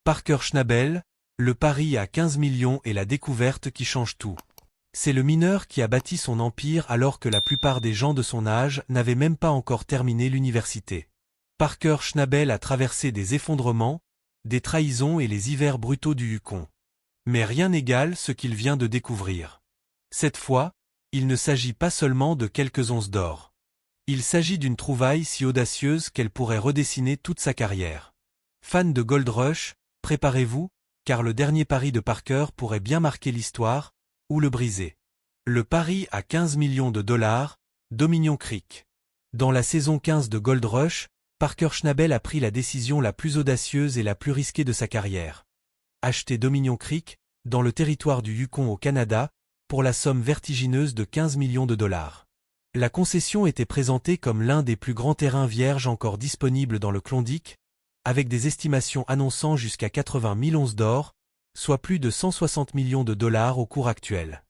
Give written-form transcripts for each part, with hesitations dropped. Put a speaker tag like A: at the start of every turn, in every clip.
A: Parker Schnabel, le pari à 15 millions et la découverte qui change tout. C'est le mineur qui a bâti son empire alors que la plupart des gens de son âge n'avaient même pas encore terminé l'université. Parker Schnabel a traversé des effondrements, des trahisons et les hivers brutaux du Yukon. Mais rien n'égale ce qu'il vient de découvrir. Cette fois, il ne s'agit pas seulement de quelques onces d'or. Il s'agit d'une trouvaille si audacieuse qu'elle pourrait redessiner toute sa carrière. Fans de Gold Rush, préparez-vous, car le dernier pari de Parker pourrait bien marquer l'histoire, ou le briser. Le pari à 15 millions de dollars, Dominion Creek. Dans la saison 15 de Gold Rush, Parker Schnabel a pris la décision la plus audacieuse et la plus risquée de sa carrière. Acheter Dominion Creek, dans le territoire du Yukon au Canada, pour la somme vertigineuse de 15 millions de dollars. La concession était présentée comme l'un des plus grands terrains vierges encore disponibles dans le Klondike, avec des estimations annonçant jusqu'à 80 000 onces d'or, soit plus de 160 millions de dollars au cours actuel.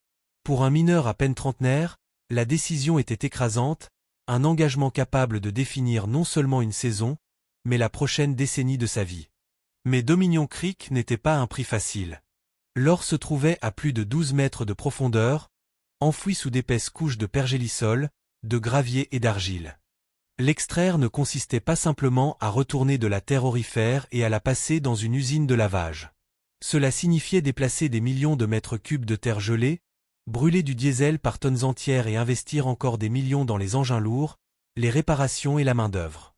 A: Pour un mineur à peine trentenaire, la décision était écrasante, un engagement capable de définir non seulement une saison, mais la prochaine décennie de sa vie. Mais Dominion Creek n'était pas un prix facile. L'or se trouvait à plus de 12 mètres de profondeur, enfoui sous d'épaisses couches de pergélisol, de gravier et d'argile. L'extraire ne consistait pas simplement à retourner de la terre aurifère et à la passer dans une usine de lavage. Cela signifiait déplacer des millions de mètres cubes de terre gelée, brûler du diesel par tonnes entières et investir encore des millions dans les engins lourds, les réparations et la main-d'œuvre.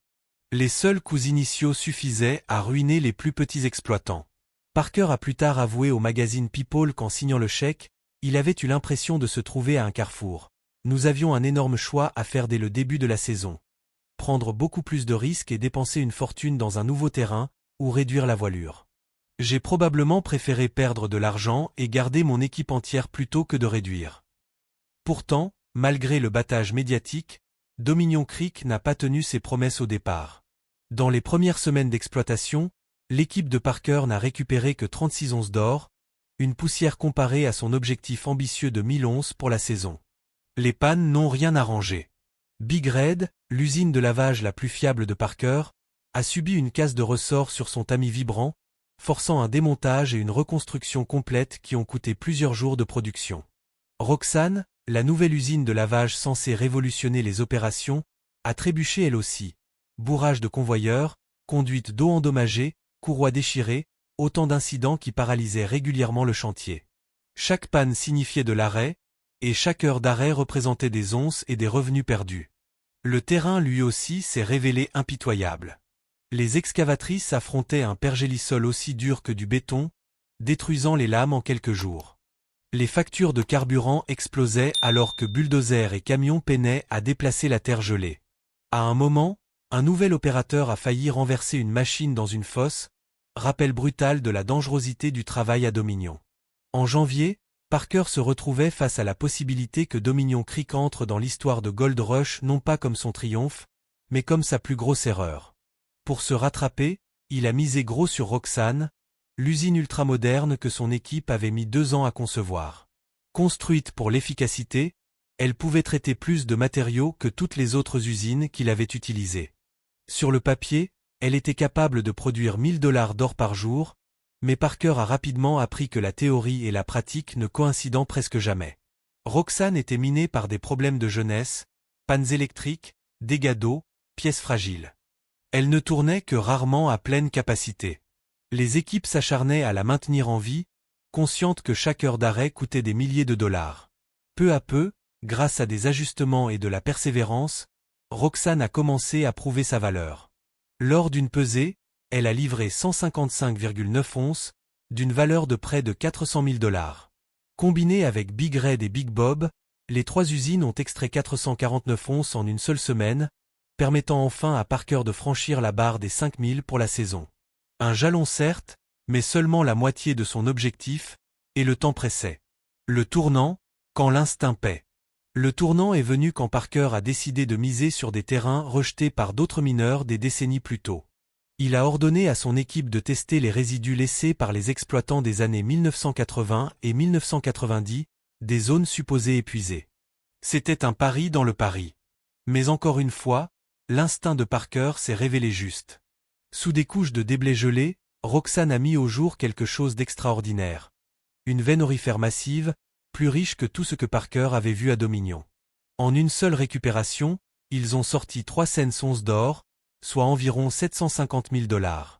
A: Les seuls coûts initiaux suffisaient à ruiner les plus petits exploitants. Parker a plus tard avoué au magazine People qu'en signant le chèque, il avait eu l'impression de se trouver à un carrefour. Nous avions un énorme choix à faire dès le début de la saison. Prendre beaucoup plus de risques et dépenser une fortune dans un nouveau terrain, ou réduire la voilure. J'ai probablement préféré perdre de l'argent et garder mon équipe entière plutôt que de réduire. Pourtant, malgré le battage médiatique, Dominion Creek n'a pas tenu ses promesses au départ. Dans les premières semaines d'exploitation, l'équipe de Parker n'a récupéré que 36 onces d'or, une poussière comparée à son objectif ambitieux de 1000 onces pour la saison. Les pannes n'ont rien arrangé. Big Red, l'usine de lavage la plus fiable de Parker, a subi une casse de ressort sur son tamis vibrant, forçant un démontage et une reconstruction complète qui ont coûté plusieurs jours de production. Roxane, la nouvelle usine de lavage censée révolutionner les opérations, a trébuché elle aussi. Bourrage de convoyeurs, conduite d'eau endommagée, courroies déchirées, autant d'incidents qui paralysaient régulièrement le chantier. Chaque panne signifiait de l'arrêt, et chaque heure d'arrêt représentait des onces et des revenus perdus. Le terrain lui aussi s'est révélé impitoyable. Les excavatrices affrontaient un pergélisol aussi dur que du béton, détruisant les lames en quelques jours. Les factures de carburant explosaient alors que bulldozers et camions peinaient à déplacer la terre gelée. À un moment, un nouvel opérateur a failli renverser une machine dans une fosse, rappel brutal de la dangerosité du travail à Dominion. En janvier, Parker se retrouvait face à la possibilité que Dominion Creek entre dans l'histoire de Gold Rush non pas comme son triomphe, mais comme sa plus grosse erreur. Pour se rattraper, il a misé gros sur Roxane, l'usine ultramoderne que son équipe avait mis 2 ans à concevoir. Construite pour l'efficacité, elle pouvait traiter plus de matériaux que toutes les autres usines qu'il avait utilisées. Sur le papier, elle était capable de produire 1000 $ d'or par jour, mais Parker a rapidement appris que la théorie et la pratique ne coïncident presque jamais. Roxane était minée par des problèmes de jeunesse, pannes électriques, dégâts d'eau, pièces fragiles. Elle ne tournait que rarement à pleine capacité. Les équipes s'acharnaient à la maintenir en vie, conscientes que chaque heure d'arrêt coûtait des milliers de dollars. Peu à peu, grâce à des ajustements et de la persévérance, Roxane a commencé à prouver sa valeur. Lors d'une pesée, elle a livré 155,9 onces, d'une valeur de près de 400 000 $. Combinées avec Big Red et Big Bob, les 3 usines ont extrait 449 onces en une seule semaine, permettant enfin à Parker de franchir la barre des 5000 pour la saison. Un jalon certes, mais seulement la moitié de son objectif, et le temps pressait. Le tournant, quand l'instinct paie. Le tournant est venu quand Parker a décidé de miser sur des terrains rejetés par d'autres mineurs des décennies plus tôt. Il a ordonné à son équipe de tester les résidus laissés par les exploitants des années 1980 et 1990, des zones supposées épuisées. C'était un pari dans le pari. Mais encore une fois, l'instinct de Parker s'est révélé juste. Sous des couches de déblai gelé, Roxane a mis au jour quelque chose d'extraordinaire. Une veine aurifère massive, plus riche que tout ce que Parker avait vu à Dominion. En une seule récupération, ils ont sorti 3 onces d'or, soit environ 750 000 $.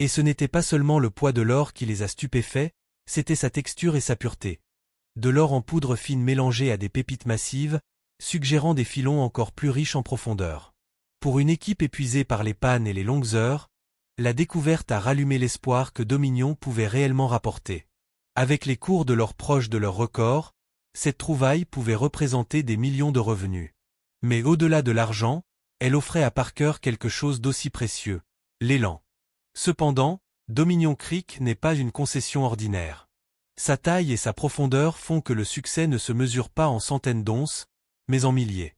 A: Et ce n'était pas seulement le poids de l'or qui les a stupéfaits, c'était sa texture et sa pureté. De l'or en poudre fine mélangée à des pépites massives, suggérant des filons encore plus riches en profondeur. Pour une équipe épuisée par les pannes et les longues heures, la découverte a rallumé l'espoir que Dominion pouvait réellement rapporter. Avec les cours de l'or proches de leur record, cette trouvaille pouvait représenter des millions de revenus. Mais au-delà de l'argent, elle offrait à Parker quelque chose d'aussi précieux, l'élan. Cependant, Dominion Creek n'est pas une concession ordinaire. Sa taille et sa profondeur font que le succès ne se mesure pas en centaines d'onces, mais en milliers.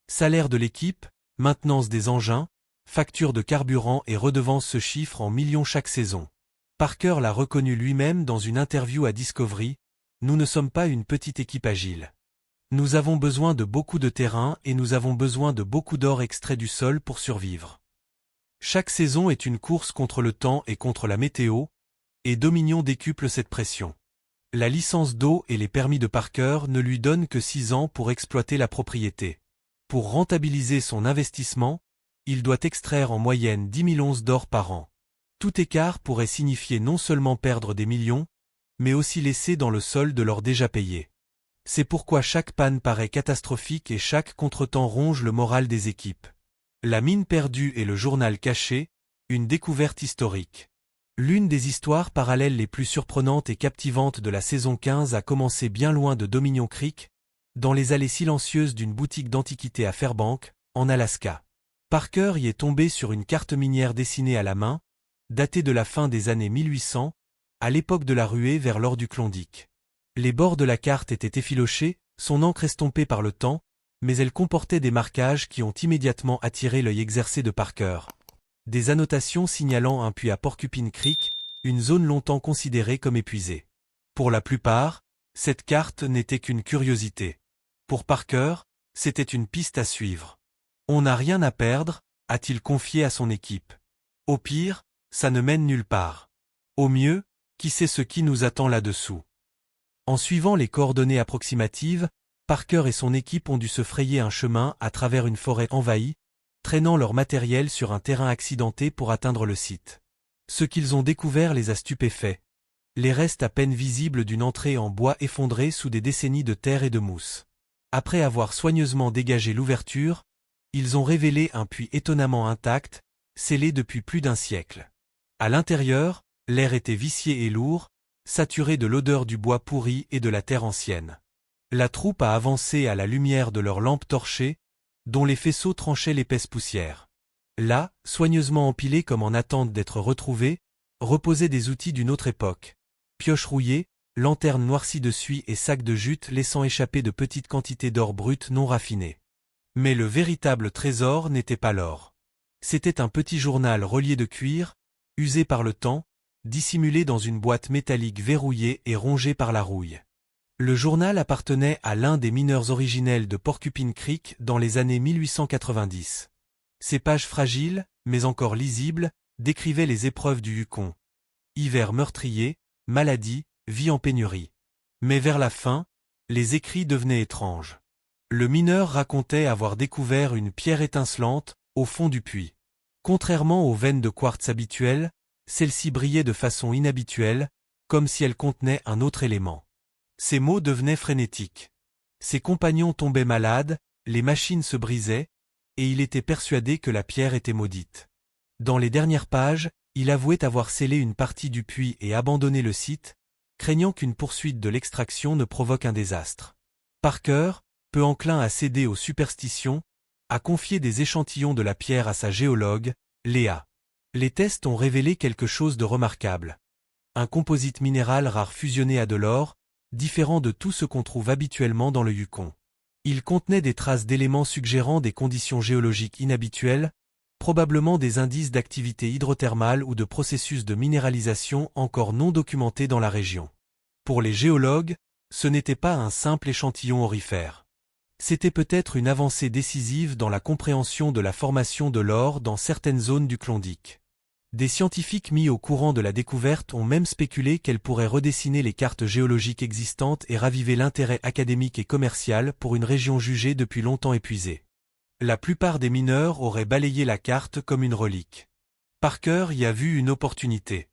A: Salaire de l'équipe, maintenance des engins, factures de carburant et redevances se chiffrent en millions chaque saison. Parker l'a reconnu lui-même dans une interview à Discovery, « Nous ne sommes pas une petite équipe agile. Nous avons besoin de beaucoup de terrain et nous avons besoin de beaucoup d'or extrait du sol pour survivre. Chaque saison est une course contre le temps et contre la météo, et Dominion décuple cette pression. La licence d'eau et les permis de Parker ne lui donnent que 6 ans pour exploiter la propriété. Pour rentabiliser son investissement, il doit extraire en moyenne 10 000 onces d'or par an. Tout écart pourrait signifier non seulement perdre des millions, mais aussi laisser dans le sol de l'or déjà payé. C'est pourquoi chaque panne paraît catastrophique et chaque contretemps ronge le moral des équipes. La mine perdue et le journal caché, une découverte historique. L'une des histoires parallèles les plus surprenantes et captivantes de la saison 15 a commencé bien loin de Dominion Creek, dans les allées silencieuses d'une boutique d'antiquités à Fairbanks, en Alaska. Parker y est tombé sur une carte minière dessinée à la main, datée de la fin des années 1800, à l'époque de la ruée vers l'or du Klondike. Les bords de la carte étaient effilochés, son encre estompée par le temps, mais elle comportait des marquages qui ont immédiatement attiré l'œil exercé de Parker. Des annotations signalant un puits à Porcupine Creek, une zone longtemps considérée comme épuisée. Pour la plupart, cette carte n'était qu'une curiosité. Pour Parker, c'était une piste à suivre. On n'a rien à perdre, a-t-il confié à son équipe. Au pire, ça ne mène nulle part. Au mieux, qui sait ce qui nous attend là-dessous. En suivant les coordonnées approximatives, Parker et son équipe ont dû se frayer un chemin à travers une forêt envahie, traînant leur matériel sur un terrain accidenté pour atteindre le site. Ce qu'ils ont découvert les a stupéfaits. Les restes à peine visibles d'une entrée en bois effondrée sous des décennies de terre et de mousse. Après avoir soigneusement dégagé l'ouverture, ils ont révélé un puits étonnamment intact, scellé depuis plus d'un siècle. À l'intérieur, l'air était vicié et lourd, saturé de l'odeur du bois pourri et de la terre ancienne. La troupe a avancé à la lumière de leurs lampes torchées, dont les faisceaux tranchaient l'épaisse poussière. Là, soigneusement empilés comme en attente d'être retrouvés, reposaient des outils d'une autre époque. Pioches rouillées, lanternes noircies de suie et sacs de jute laissant échapper de petites quantités d'or brut non raffiné. Mais le véritable trésor n'était pas l'or. C'était un petit journal relié de cuir, usé par le temps, dissimulé dans une boîte métallique verrouillée et rongée par la rouille. Le journal appartenait à l'un des mineurs originels de Porcupine Creek dans les années 1890. Ses pages fragiles, mais encore lisibles, décrivaient les épreuves du Yukon. Hiver meurtrier, maladie, vie en pénurie. Mais vers la fin, les écrits devenaient étranges. Le mineur racontait avoir découvert une pierre étincelante, au fond du puits. Contrairement aux veines de quartz habituelles, celle-ci brillait de façon inhabituelle, comme si elle contenait un autre élément. Ses mots devenaient frénétiques. Ses compagnons tombaient malades, les machines se brisaient, et il était persuadé que la pierre était maudite. Dans les dernières pages, il avouait avoir scellé une partie du puits et abandonné le site, craignant qu'une poursuite de l'extraction ne provoque un désastre. Parker, peu enclin à céder aux superstitions, a confié des échantillons de la pierre à sa géologue, Léa. Les tests ont révélé quelque chose de remarquable. Un composite minéral rare fusionné à de l'or, différent de tout ce qu'on trouve habituellement dans le Yukon. Il contenait des traces d'éléments suggérant des conditions géologiques inhabituelles, probablement des indices d'activité hydrothermale ou de processus de minéralisation encore non documentés dans la région. Pour les géologues, ce n'était pas un simple échantillon aurifère. C'était peut-être une avancée décisive dans la compréhension de la formation de l'or dans certaines zones du Klondike. Des scientifiques mis au courant de la découverte ont même spéculé qu'elle pourrait redessiner les cartes géologiques existantes et raviver l'intérêt académique et commercial pour une région jugée depuis longtemps épuisée. La plupart des mineurs auraient balayé la carte comme une relique. Parker y a vu une opportunité.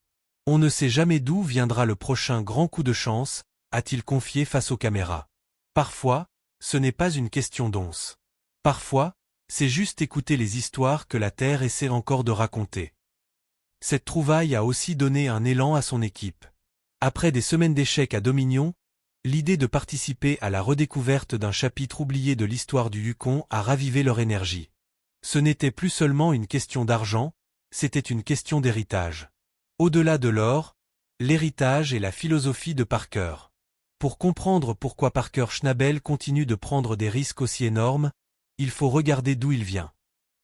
A: On ne sait jamais d'où viendra le prochain grand coup de chance, a-t-il confié face aux caméras. Parfois, ce n'est pas une question d'once. Parfois, c'est juste écouter les histoires que la Terre essaie encore de raconter. Cette trouvaille a aussi donné un élan à son équipe. Après des semaines d'échecs à Dominion, l'idée de participer à la redécouverte d'un chapitre oublié de l'histoire du Yukon a ravivé leur énergie. Ce n'était plus seulement une question d'argent, c'était une question d'héritage. Au-delà de l'or, l'héritage et la philosophie de Parker. Pour comprendre pourquoi Parker Schnabel continue de prendre des risques aussi énormes, il faut regarder d'où il vient.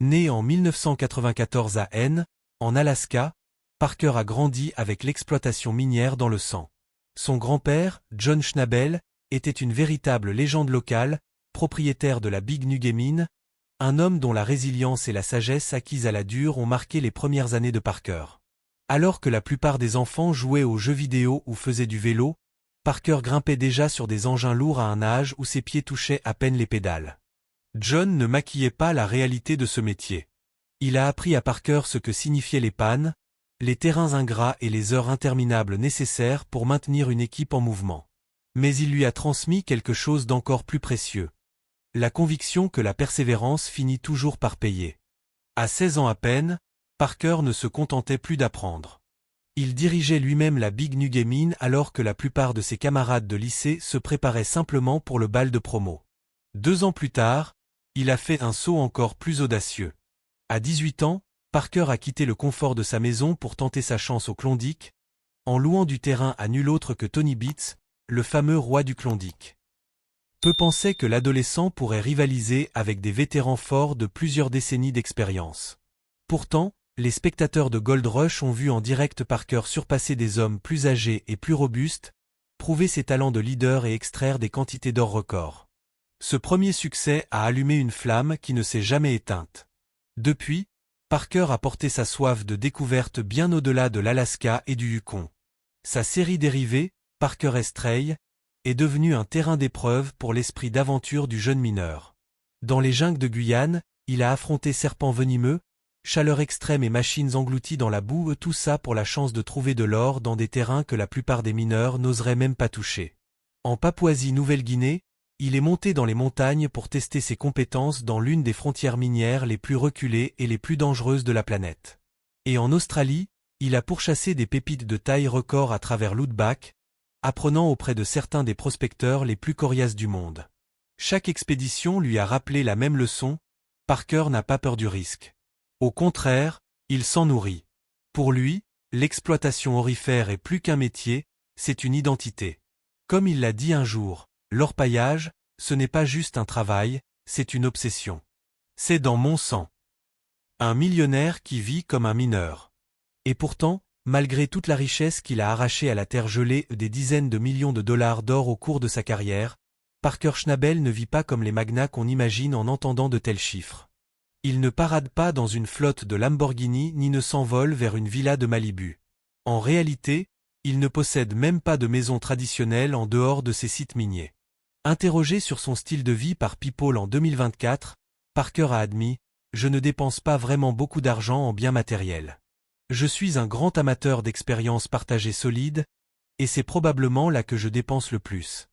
A: Né en 1994 à N, en Alaska, Parker a grandi avec l'exploitation minière dans le sang. Son grand-père, John Schnabel, était une véritable légende locale, propriétaire de la Big Nuge Mine, un homme dont la résilience et la sagesse acquises à la dure ont marqué les premières années de Parker. Alors que la plupart des enfants jouaient aux jeux vidéo ou faisaient du vélo, Parker grimpait déjà sur des engins lourds à un âge où ses pieds touchaient à peine les pédales. John ne maquillait pas la réalité de ce métier. Il a appris à Parker ce que signifiaient les pannes, les terrains ingrats et les heures interminables nécessaires pour maintenir une équipe en mouvement. Mais il lui a transmis quelque chose d'encore plus précieux. La conviction que la persévérance finit toujours par payer. À 16 ans à peine, Parker ne se contentait plus d'apprendre. Il dirigeait lui-même la Big Nuge Mine alors que la plupart de ses camarades de lycée se préparaient simplement pour le bal de promo. 2 ans plus tard, il a fait un saut encore plus audacieux. À 18 ans, Parker a quitté le confort de sa maison pour tenter sa chance au Klondike, en louant du terrain à nul autre que Tony Beats, le fameux roi du Klondike. Peu pensaient que l'adolescent pourrait rivaliser avec des vétérans forts de plusieurs décennies d'expérience. Pourtant, les spectateurs de Gold Rush ont vu en direct Parker surpasser des hommes plus âgés et plus robustes, prouver ses talents de leader et extraire des quantités d'or records. Ce premier succès a allumé une flamme qui ne s'est jamais éteinte. Depuis, Parker a porté sa soif de découverte bien au-delà de l'Alaska et du Yukon. Sa série dérivée, Parker Estrella, est devenue un terrain d'épreuve pour l'esprit d'aventure du jeune mineur. Dans les jungles de Guyane, il a affronté serpents venimeux, chaleur extrême et machines englouties dans la boue, tout ça pour la chance de trouver de l'or dans des terrains que la plupart des mineurs n'oseraient même pas toucher. En Papouasie-Nouvelle-Guinée, il est monté dans les montagnes pour tester ses compétences dans l'une des frontières minières les plus reculées et les plus dangereuses de la planète. Et en Australie, il a pourchassé des pépites de taille record à travers l'Outback, apprenant auprès de certains des prospecteurs les plus coriaces du monde. Chaque expédition lui a rappelé la même leçon, Parker n'a pas peur du risque. Au contraire, il s'en nourrit. Pour lui, l'exploitation aurifère est plus qu'un métier, c'est une identité. Comme il l'a dit un jour, l'orpaillage, ce n'est pas juste un travail, c'est une obsession. C'est dans mon sang. Un millionnaire qui vit comme un mineur. Et pourtant, malgré toute la richesse qu'il a arrachée à la terre gelée et des dizaines de millions de dollars d'or au cours de sa carrière, Parker Schnabel ne vit pas comme les magnats qu'on imagine en entendant de tels chiffres. Il ne parade pas dans une flotte de Lamborghini ni ne s'envole vers une villa de Malibu. En réalité, il ne possède même pas de maison traditionnelle en dehors de ses sites miniers. Interrogé sur son style de vie par People en 2024, Parker a admis « Je ne dépense pas vraiment beaucoup d'argent en biens matériels. Je suis un grand amateur d'expériences partagées solides, et c'est probablement là que je dépense le plus. »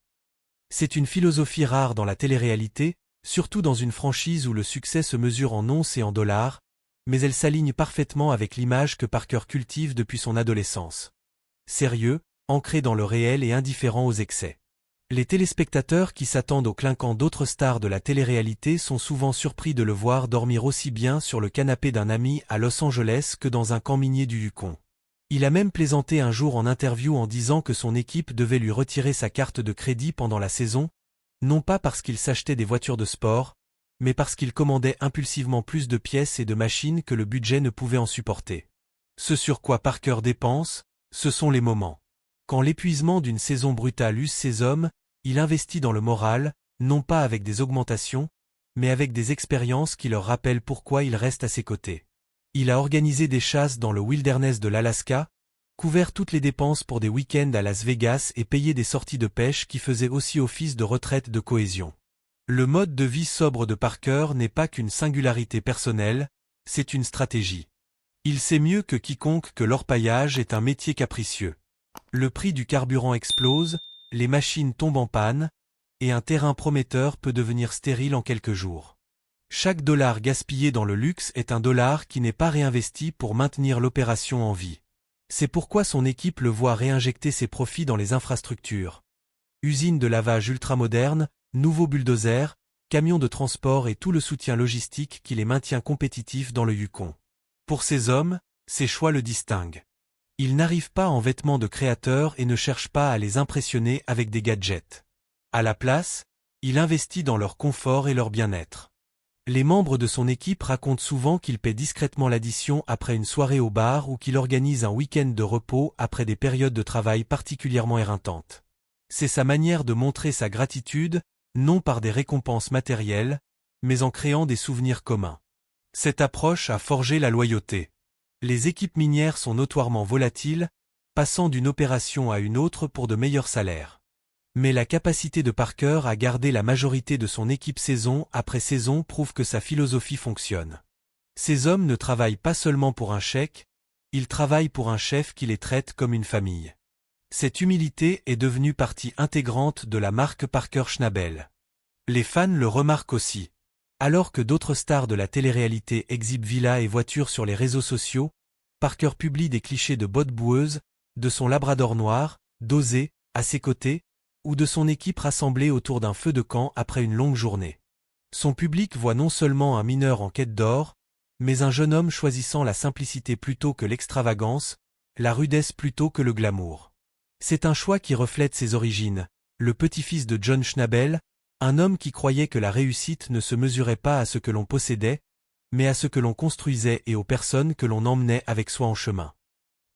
A: C'est une philosophie rare dans la télé-réalité, surtout dans une franchise où le succès se mesure en onces et en dollars, mais elle s'aligne parfaitement avec l'image que Parker cultive depuis son adolescence. Sérieux, ancré dans le réel et indifférent aux excès. Les téléspectateurs qui s'attendent au clinquant d'autres stars de la télé-réalité sont souvent surpris de le voir dormir aussi bien sur le canapé d'un ami à Los Angeles que dans un camp minier du Yukon. Il a même plaisanté un jour en interview en disant que son équipe devait lui retirer sa carte de crédit pendant la saison, non pas parce qu'il s'achetait des voitures de sport, mais parce qu'il commandait impulsivement plus de pièces et de machines que le budget ne pouvait en supporter. Ce sur quoi Parker dépense, ce sont les moments. Quand l'épuisement d'une saison brutale use ses hommes, il investit dans le moral, non pas avec des augmentations, mais avec des expériences qui leur rappellent pourquoi il reste à ses côtés. Il a organisé des chasses dans le wilderness de l'Alaska, couvert toutes les dépenses pour des week-ends à Las Vegas et payé des sorties de pêche qui faisaient aussi office de retraite de cohésion. Le mode de vie sobre de Parker n'est pas qu'une singularité personnelle, c'est une stratégie. Il sait mieux que quiconque que l'orpaillage est un métier capricieux. Le prix du carburant explose, les machines tombent en panne, et un terrain prometteur peut devenir stérile en quelques jours. Chaque dollar gaspillé dans le luxe est un dollar qui n'est pas réinvesti pour maintenir l'opération en vie. C'est pourquoi son équipe le voit réinjecter ses profits dans les infrastructures. Usines de lavage ultramodernes, nouveaux bulldozers, camions de transport et tout le soutien logistique qui les maintient compétitifs dans le Yukon. Pour ces hommes, ces choix le distinguent. Ils n'arrivent pas en vêtements de créateurs et ne cherchent pas à les impressionner avec des gadgets. À la place, il investit dans leur confort et leur bien-être. Les membres de son équipe racontent souvent qu'il paie discrètement l'addition après une soirée au bar ou qu'il organise un week-end de repos après des périodes de travail particulièrement éreintantes. C'est sa manière de montrer sa gratitude, non par des récompenses matérielles, mais en créant des souvenirs communs. Cette approche a forgé la loyauté. Les équipes minières sont notoirement volatiles, passant d'une opération à une autre pour de meilleurs salaires. Mais la capacité de Parker à garder la majorité de son équipe saison après saison prouve que sa philosophie fonctionne. Ces hommes ne travaillent pas seulement pour un chèque, ils travaillent pour un chef qui les traite comme une famille. Cette humilité est devenue partie intégrante de la marque Parker-Schnabel. Les fans le remarquent aussi. Alors que d'autres stars de la télé-réalité exhibent villas et voitures sur les réseaux sociaux, Parker publie des clichés de bottes boueuses, de son labrador noir, dosé, à ses côtés, ou de son équipe rassemblée autour d'un feu de camp après une longue journée. Son public voit non seulement un mineur en quête d'or, mais un jeune homme choisissant la simplicité plutôt que l'extravagance, la rudesse plutôt que le glamour. C'est un choix qui reflète ses origines, le petit-fils de John Schnabel, un homme qui croyait que la réussite ne se mesurait pas à ce que l'on possédait, mais à ce que l'on construisait et aux personnes que l'on emmenait avec soi en chemin.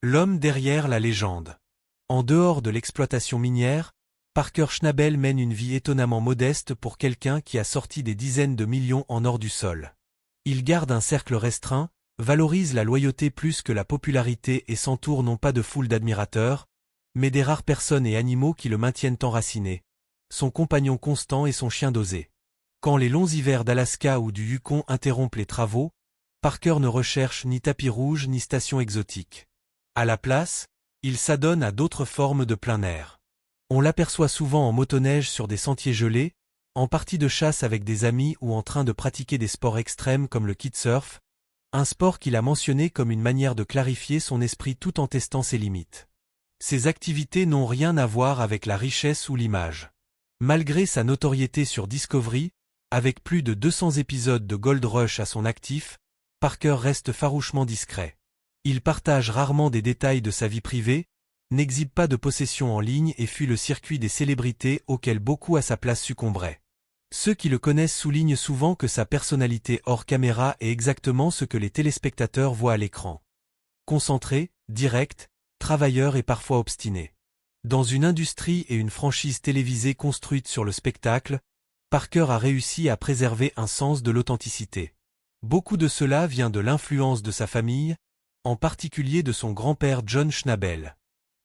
A: L'homme derrière la légende. En dehors de l'exploitation minière, Parker Schnabel mène une vie étonnamment modeste pour quelqu'un qui a sorti des dizaines de millions en or du sol. Il garde un cercle restreint, valorise la loyauté plus que la popularité et s'entoure non pas de foules d'admirateurs, mais des rares personnes et animaux qui le maintiennent enraciné, son compagnon constant et son chien dosé. Quand les longs hivers d'Alaska ou du Yukon interrompent les travaux, Parker ne recherche ni tapis rouge ni station exotique. À la place, il s'adonne à d'autres formes de plein air. On l'aperçoit souvent en motoneige sur des sentiers gelés, en partie de chasse avec des amis ou en train de pratiquer des sports extrêmes comme le kitesurf, un sport qu'il a mentionné comme une manière de clarifier son esprit tout en testant ses limites. Ces activités n'ont rien à voir avec la richesse ou l'image. Malgré sa notoriété sur Discovery, avec plus de 200 épisodes de Gold Rush à son actif, Parker reste farouchement discret. Il partage rarement des détails de sa vie privée, n'exhibe pas de possessions en ligne et fuit le circuit des célébrités auquel beaucoup à sa place succomberaient. Ceux qui le connaissent soulignent souvent que sa personnalité hors caméra est exactement ce que les téléspectateurs voient à l'écran. Concentré, direct, travailleur et parfois obstiné. Dans une industrie et une franchise télévisée construite sur le spectacle, Parker a réussi à préserver un sens de l'authenticité. Beaucoup de cela vient de l'influence de sa famille, en particulier de son grand-père John Schnabel.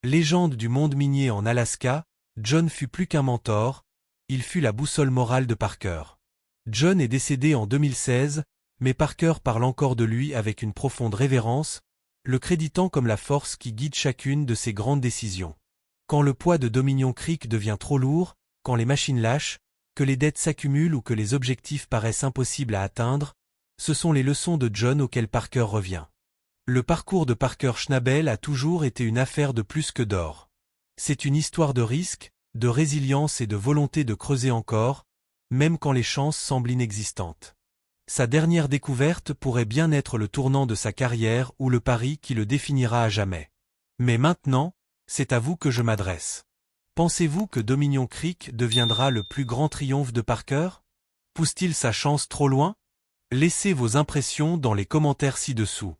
A: Légende du monde minier en Alaska, John fut plus qu'un mentor, il fut la boussole morale de Parker. John est décédé en 2016, mais Parker parle encore de lui avec une profonde révérence, le créditant comme la force qui guide chacune de ses grandes décisions. Quand le poids de Dominion Creek devient trop lourd, quand les machines lâchent, que les dettes s'accumulent ou que les objectifs paraissent impossibles à atteindre, ce sont les leçons de John auxquelles Parker revient. Le parcours de Parker Schnabel a toujours été une affaire de plus que d'or. C'est une histoire de risque, de résilience et de volonté de creuser encore, même quand les chances semblent inexistantes. Sa dernière découverte pourrait bien être le tournant de sa carrière ou le pari qui le définira à jamais. Mais maintenant, c'est à vous que je m'adresse. Pensez-vous que Dominion Creek deviendra le plus grand triomphe de Parker? Pousse-t-il sa chance trop loin? Laissez vos impressions dans les commentaires ci-dessous.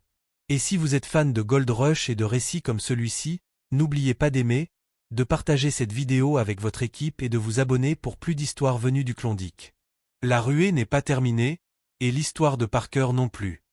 A: Et si vous êtes fan de Gold Rush et de récits comme celui-ci, n'oubliez pas d'aimer, de partager cette vidéo avec votre équipe et de vous abonner pour plus d'histoires venues du Klondike. La ruée n'est pas terminée, et l'histoire de Parker non plus.